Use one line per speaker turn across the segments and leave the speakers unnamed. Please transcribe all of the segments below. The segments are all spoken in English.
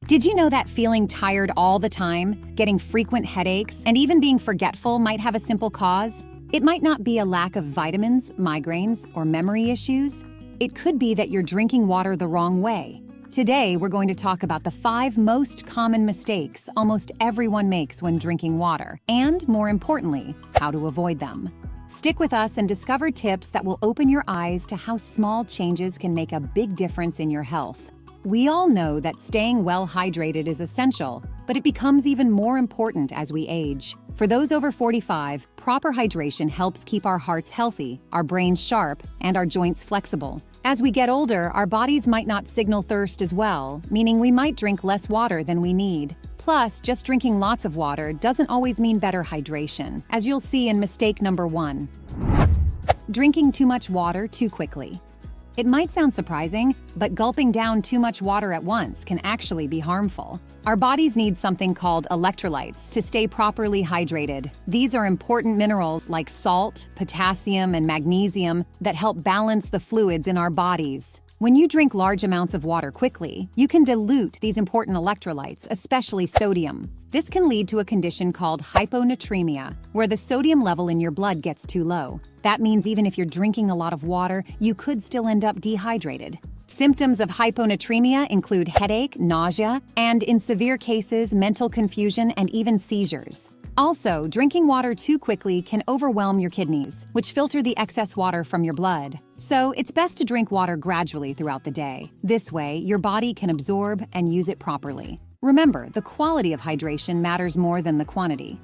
Did you know that feeling tired all the time, getting frequent headaches, and even being forgetful might have a simple cause? It might not be a lack of vitamins, migraines, or memory issues. It could be that you're drinking water the wrong way. Today, we're going to talk about the 5 most common mistakes almost everyone makes when drinking water, and more importantly, how to avoid them. Stick with us and discover tips that will open your eyes to how small changes can make a big difference in your health. We all know that staying well hydrated is essential, but it becomes even more important as we age. For those over 45, proper hydration helps keep our hearts healthy, our brains sharp, and our joints flexible. As we get older, our bodies might not signal thirst as well, meaning we might drink less water than we need. Plus, just drinking lots of water doesn't always mean better hydration, as you'll see in mistake number 1. Drinking too much water too quickly. It might sound surprising, but gulping down too much water at once can actually be harmful. Our bodies need something called electrolytes to stay properly hydrated. These are important minerals like salt, potassium, and magnesium that help balance the fluids in our bodies. When you drink large amounts of water quickly, you can dilute these important electrolytes, especially sodium. This can lead to a condition called hyponatremia, where the sodium level in your blood gets too low. That means even if you're drinking a lot of water, you could still end up dehydrated. Symptoms of hyponatremia include headache, nausea, and in severe cases, mental confusion and even seizures. Also, drinking water too quickly can overwhelm your kidneys, which filter the excess water from your blood. So, it's best to drink water gradually throughout the day. This way, your body can absorb and use it properly. Remember, the quality of hydration matters more than the quantity.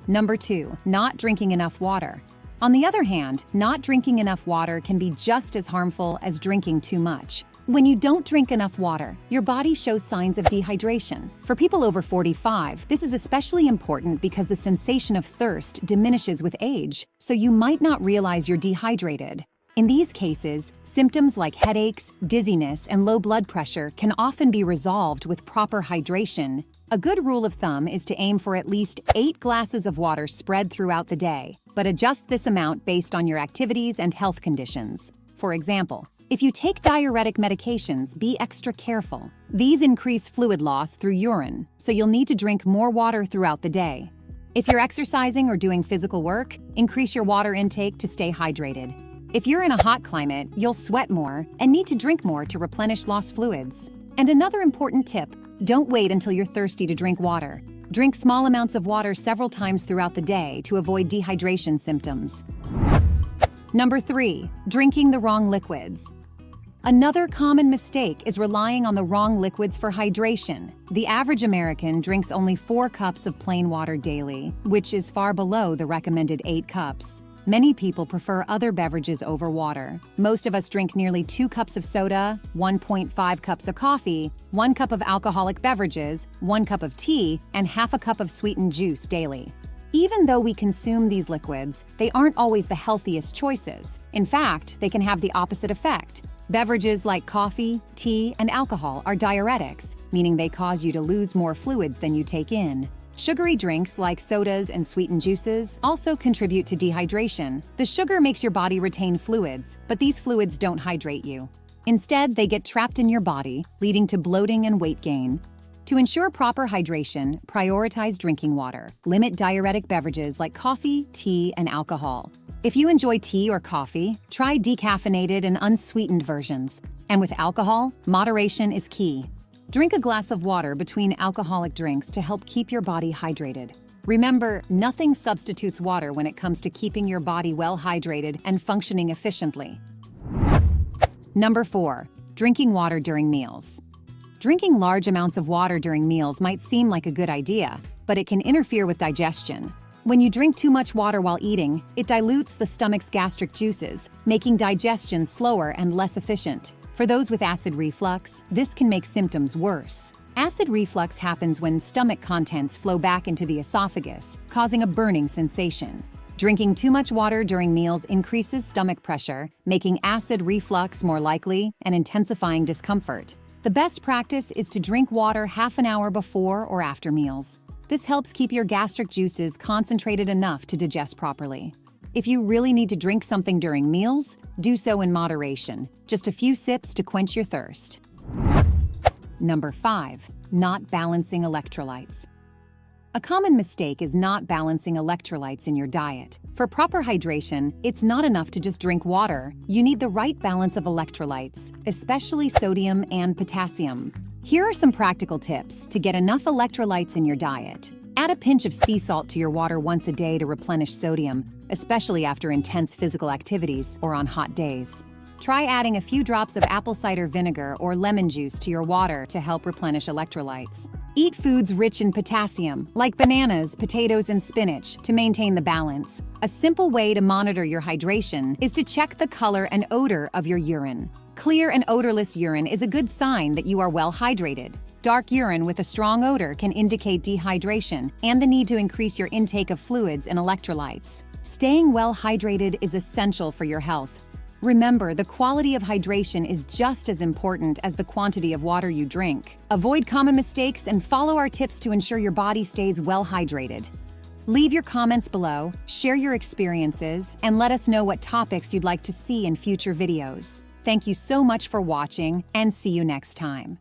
Number 2, not drinking enough water. On the other hand, not drinking enough water can be just as harmful as drinking too much. When you don't drink enough water, your body shows signs of dehydration. For people over 45, this is especially important because the sensation of thirst diminishes with age, so you might not realize you're dehydrated. In these cases, symptoms like headaches, dizziness, and low blood pressure can often be resolved with proper hydration. A good rule of thumb is to aim for at least 8 glasses of water spread throughout the day, but adjust this amount based on your activities and health conditions. For example, if you take diuretic medications, be extra careful. These increase fluid loss through urine, so you'll need to drink more water throughout the day. If you're exercising or doing physical work, increase your water intake to stay hydrated. If you're in a hot climate, you'll sweat more and need to drink more to replenish lost fluids. And another important tip, don't wait until you're thirsty to drink water. Drink small amounts of water several times throughout the day to avoid dehydration symptoms. Number 3, drinking the wrong liquids. Another common mistake is relying on the wrong liquids for hydration. The average American drinks only 4 cups of plain water daily, which is far below the recommended 8 cups. Many people prefer other beverages over water. Most of us drink nearly 2 cups of soda, 1.5 cups of coffee, 1 cup of alcoholic beverages, 1 cup of tea, and half a cup of sweetened juice daily. Even though we consume these liquids, they aren't always the healthiest choices. In fact, they can have the opposite effect. Beverages like coffee, tea, and alcohol are diuretics, meaning they cause you to lose more fluids than you take in. Sugary drinks like sodas and sweetened juices also contribute to dehydration. The sugar makes your body retain fluids, but these fluids don't hydrate you. Instead, they get trapped in your body, leading to bloating and weight gain. To ensure proper hydration, prioritize drinking water. Limit diuretic beverages like coffee, tea, and alcohol. If you enjoy tea or coffee, try decaffeinated and unsweetened versions. And with alcohol, moderation is key. Drink a glass of water between alcoholic drinks to help keep your body hydrated. Remember, nothing substitutes water when it comes to keeping your body well hydrated and functioning efficiently. Number 4, drinking water during meals. Drinking large amounts of water during meals might seem like a good idea, but it can interfere with digestion. When you drink too much water while eating, it dilutes the stomach's gastric juices, making digestion slower and less efficient. For those with acid reflux, this can make symptoms worse. Acid reflux happens when stomach contents flow back into the esophagus, causing a burning sensation. Drinking too much water during meals increases stomach pressure, making acid reflux more likely and intensifying discomfort. The best practice is to drink water half an hour before or after meals. This helps keep your gastric juices concentrated enough to digest properly. If you really need to drink something during meals, do so in moderation, just a few sips to quench your thirst. Number 5. Not balancing electrolytes. A common mistake is not balancing electrolytes in your diet. For proper hydration, it's not enough to just drink water. You need the right balance of electrolytes, especially sodium and potassium. Here are some practical tips to get enough electrolytes in your diet. Add a pinch of sea salt to your water once a day to replenish sodium, especially after intense physical activities or on hot days. Try adding a few drops of apple cider vinegar or lemon juice to your water to help replenish electrolytes. Eat foods rich in potassium, like bananas, potatoes, and spinach, to maintain the balance. A simple way to monitor your hydration is to check the color and odor of your urine. Clear and odorless urine is a good sign that you are well hydrated. Dark urine with a strong odor can indicate dehydration and the need to increase your intake of fluids and electrolytes. Staying well hydrated is essential for your health. Remember, the quality of hydration is just as important as the quantity of water you drink. Avoid common mistakes and follow our tips to ensure your body stays well hydrated. Leave your comments below, share your experiences, and let us know what topics you'd like to see in future videos. Thank you so much for watching, and see you next time.